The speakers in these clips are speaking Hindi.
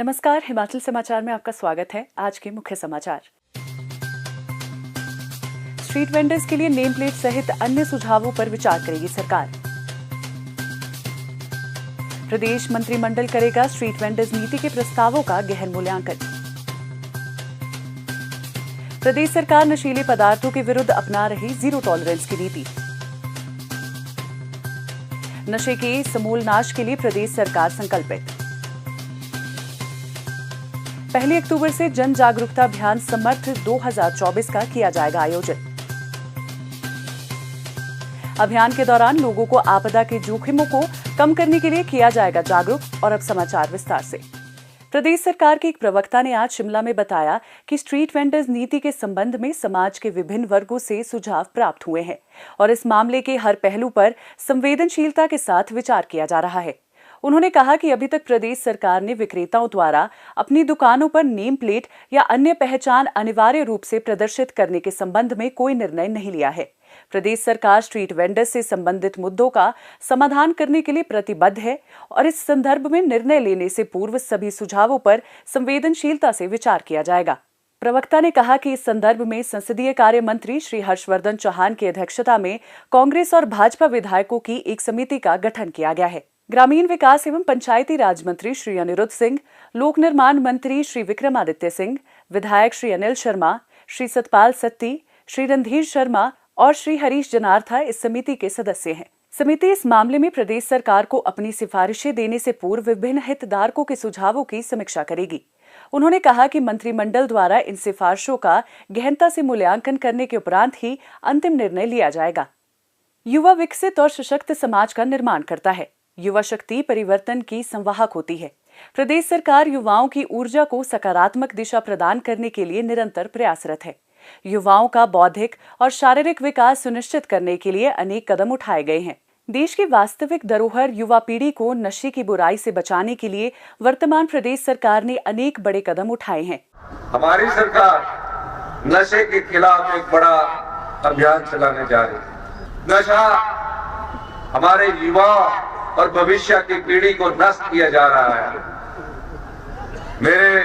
नमस्कार, हिमाचल समाचार में आपका स्वागत है। आज के मुख्य समाचार। स्ट्रीट वेंडर्स के लिए नेम प्लेट सहित अन्य सुझावों पर विचार करेगी सरकार। प्रदेश मंत्रिमंडल करेगा स्ट्रीट वेंडर्स नीति के प्रस्तावों का गहन मूल्यांकन। प्रदेश सरकार नशीले पदार्थों के विरुद्ध अपना रही जीरो टॉलरेंस की नीति। नशे के समूल नाश के लिए प्रदेश सरकार संकल्पित। 1 अक्टूबर से जन जागरूकता अभियान समर्थ 2024 का किया जाएगा आयोजन। अभियान के दौरान लोगों को आपदा के जोखिमों को कम करने के लिए किया जाएगा जागरूक। और अब समाचार विस्तार से। प्रदेश सरकार के एक प्रवक्ता ने आज शिमला में बताया कि स्ट्रीट वेंडर्स नीति के संबंध में समाज के विभिन्न वर्गों से सुझाव प्राप्त हुए हैं और इस मामले के हर पहलू पर संवेदनशीलता के साथ विचार किया जा रहा है। उन्होंने कहा कि अभी तक प्रदेश सरकार ने विक्रेताओं द्वारा अपनी दुकानों पर नेम प्लेट या अन्य पहचान अनिवार्य रूप से प्रदर्शित करने के संबंध में कोई निर्णय नहीं लिया है। प्रदेश सरकार स्ट्रीट वेंडर्स से संबंधित मुद्दों का समाधान करने के लिए प्रतिबद्ध है और इस संदर्भ में निर्णय लेने से पूर्व सभी सुझावों पर संवेदनशीलता से विचार किया जाएगा। प्रवक्ता ने कहा कि इस संदर्भ में संसदीय कार्य मंत्री श्री हर्षवर्धन चौहान की अध्यक्षता में कांग्रेस और भाजपा विधायकों की एक समिति का गठन किया गया है। ग्रामीण विकास एवं पंचायती राज मंत्री श्री अनिरुद्ध सिंह, लोक निर्माण मंत्री श्री विक्रमादित्य सिंह, विधायक श्री अनिल शर्मा, श्री सतपाल सत्ती, श्री रणधीर शर्मा और श्री हरीश जनार्था इस समिति के सदस्य हैं। समिति इस मामले में प्रदेश सरकार को अपनी सिफारिशें देने से पूर्व विभिन्न हितधारकों के सुझावों की समीक्षा करेगी। उन्होंने कहा कि मंत्रिमंडल द्वारा इन सिफारिशों का गहनता से मूल्यांकन करने के उपरांत ही अंतिम निर्णय लिया जाएगा। युवा विकसित और सशक्त समाज का निर्माण करता है। युवा शक्ति परिवर्तन की संवाहक होती है। प्रदेश सरकार युवाओं की ऊर्जा को सकारात्मक दिशा प्रदान करने के लिए निरंतर प्रयासरत है। युवाओं का बौद्धिक और शारीरिक विकास सुनिश्चित करने के लिए अनेक कदम उठाए गए हैं। देश की वास्तविक धरोहर युवा पीढ़ी को नशे की बुराई से बचाने के लिए वर्तमान प्रदेश सरकार ने अनेक बड़े कदम उठाए हैं। हमारी सरकार नशे के खिलाफ एक बड़ा अभियान चलाने जा रही है। नशा हमारे युवा और भविष्य की पीढ़ी को नष्ट किया जा रहा है। मेरे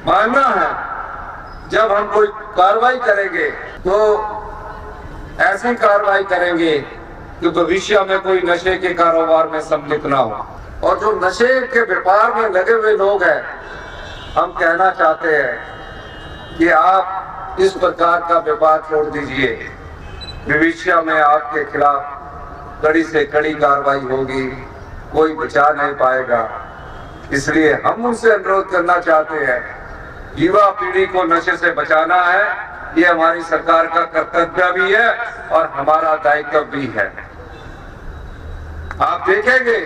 मानना है जब हम कोई कार्रवाई करेंगे तो ऐसी कार्रवाई करेंगे कि भविष्य में कोई नशे के कारोबार में सम्मिलित ना हो। और जो नशे के व्यापार में लगे हुए लोग हैं, हम कहना चाहते हैं कि आप इस प्रकार का व्यापार छोड़ दीजिए। भविष्य में आपके खिलाफ कड़ी से कड़ी कार्रवाई होगी, कोई बचा नहीं पाएगा। इसलिए हम उनसे अनुरोध करना चाहते हैं, युवा पीढ़ी को नशे से बचाना है, ये हमारी सरकार का कर्तव्य भी है और हमारा दायित्व भी है। आप देखेंगे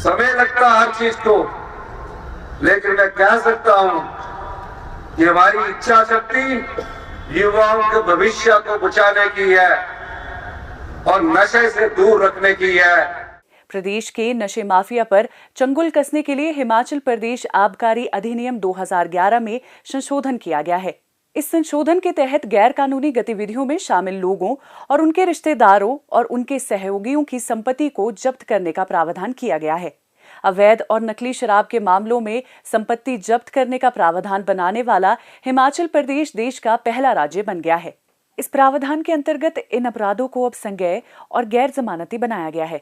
समय लगता है हर चीज को, लेकिन मैं कह सकता हूं कि हमारी इच्छा शक्ति युवाओं के भविष्य को बचाने की है और नशे से दूर रखने की है। प्रदेश के नशे माफिया पर चंगुल कसने के लिए हिमाचल प्रदेश आबकारी अधिनियम 2011 में संशोधन किया गया है। इस संशोधन के तहत गैर कानूनी गतिविधियों में शामिल लोगों और उनके रिश्तेदारों और उनके सहयोगियों की संपत्ति को जब्त करने का प्रावधान किया गया है। अवैध और नकली शराब के मामलों में संपत्ति जब्त करने का प्रावधान बनाने वाला हिमाचल प्रदेश देश का पहला राज्य बन गया है। इस प्रावधान के अंतर्गत इन अपराधों को अब संज्ञेय और गैर जमानती बनाया गया है।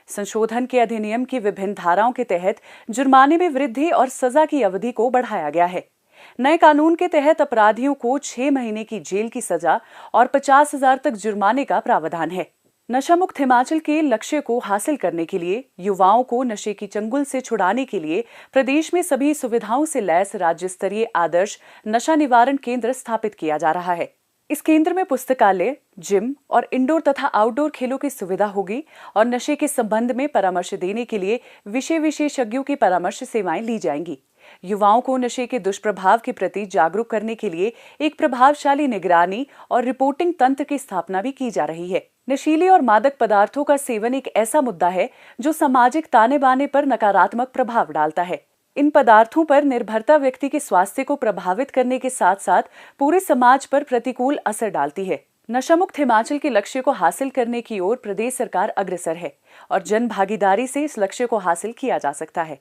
संशोधन के अधिनियम की विभिन्न धाराओं के तहत जुर्माने में वृद्धि और सजा की अवधि को बढ़ाया गया है। नए कानून के तहत अपराधियों को 6 महीने की जेल की सजा और 50,000 तक जुर्माने का प्रावधान है। नशा मुक्त हिमाचल के लक्ष्य को हासिल करने के लिए युवाओं को नशे की चंगुल से छुड़ाने के लिए प्रदेश में सभी सुविधाओं से लैस राज्य स्तरीय आदर्श नशा निवारण केंद्र स्थापित किया जा रहा है। इस केंद्र में पुस्तकालय, जिम और इंडोर तथा आउटडोर खेलों की सुविधा होगी और नशे के संबंध में परामर्श देने के लिए विषय विशेषज्ञों की परामर्श सेवाएं ली जाएंगी। युवाओं को नशे के दुष्प्रभाव के प्रति जागरूक करने के लिए एक प्रभावशाली निगरानी और रिपोर्टिंग तंत्र की स्थापना भी की जा रही है। नशीले और मादक पदार्थों का सेवन एक ऐसा मुद्दा है जो सामाजिक ताने बाने पर नकारात्मक प्रभाव डालता है। इन पदार्थों पर निर्भरता व्यक्ति के स्वास्थ्य को प्रभावित करने के साथ साथ पूरे समाज पर प्रतिकूल असर डालती है। नशा मुक्त हिमाचल के लक्ष्य को हासिल करने की ओर प्रदेश सरकार अग्रसर है और जन भागीदारी से इस लक्ष्य को हासिल किया जा सकता है।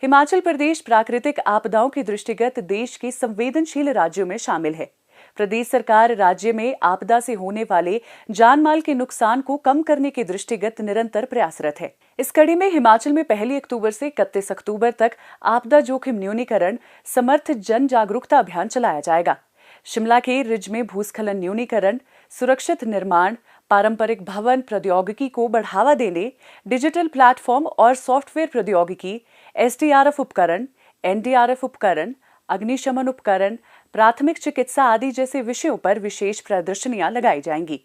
हिमाचल प्रदेश प्राकृतिक आपदाओं के दृष्टिगत देश के संवेदनशील राज्यों में शामिल है। प्रदेश सरकार राज्य में आपदा से होने वाले जान माल के नुकसान को कम करने के दृष्टिगत निरंतर प्रयासरत है। इस कड़ी में हिमाचल में 1 अक्टूबर से 31 अक्टूबर तक आपदा जोखिम न्यूनीकरण समर्थ जन जागरूकता अभियान चलाया जाएगा। शिमला के रिज में भूस्खलन न्यूनीकरण, सुरक्षित निर्माण, पारंपरिक भवन प्रौद्योगिकी को बढ़ावा देने, डिजिटल प्लेटफॉर्म और सॉफ्टवेयर प्रौद्योगिकी, एसडीआरएफ उपकरण, एनडीआरएफ उपकरण, अग्निशमन उपकरण, प्राथमिक चिकित्सा आदि जैसे विषयों पर विशेष प्रदर्शनियां लगाई जाएंगी।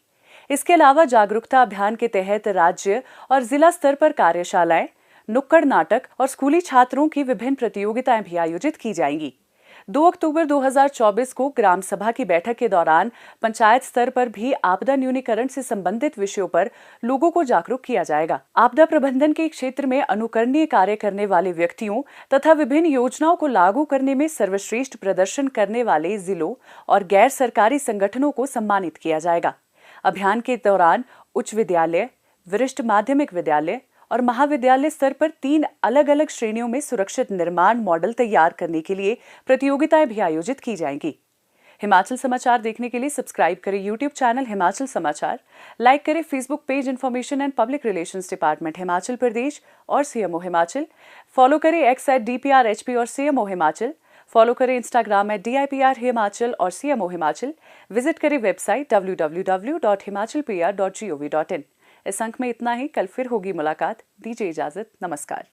इसके अलावा जागरूकता अभियान के तहत राज्य और जिला स्तर पर कार्यशालाएं, नुक्कड़ नाटक और स्कूली छात्रों की विभिन्न प्रतियोगिताएं भी आयोजित की जाएंगी। 2 अक्टूबर 2024 को ग्राम सभा की बैठक के दौरान पंचायत स्तर पर भी आपदा न्यूनीकरण से संबंधित विषयों पर लोगों को जागरूक किया जाएगा। आपदा प्रबंधन के क्षेत्र में अनुकरणीय कार्य करने वाले व्यक्तियों तथा विभिन्न योजनाओं को लागू करने में सर्वश्रेष्ठ प्रदर्शन करने वाले जिलों और गैर सरकारी संगठनों को सम्मानित किया जाएगा। अभियान के दौरान उच्च विद्यालय, वरिष्ठ माध्यमिक विद्यालय और महाविद्यालय स्तर पर 3 अलग-अलग श्रेणियों में सुरक्षित निर्माण मॉडल तैयार करने के लिए प्रतियोगिताएं भी आयोजित की जाएंगी। हिमाचल समाचार देखने के लिए सब्सक्राइब करें यूट्यूब चैनल हिमाचल समाचार, लाइक करें Facebook page information and public relations department Himachal Pradesh और सीएमओ हिमाचल, फॉलो करें एक्स @DPRHP और सीएमओ हिमाचल, फॉलो करें इंस्टाग्राम @DIPR हिमाचल और सीएमओ हिमाचल, विजिट करें वेबसाइट www.himachalpr.gov.in। इस अंक में इतना ही। कल फिर होगी मुलाकात। दीजिए इजाजत। नमस्कार।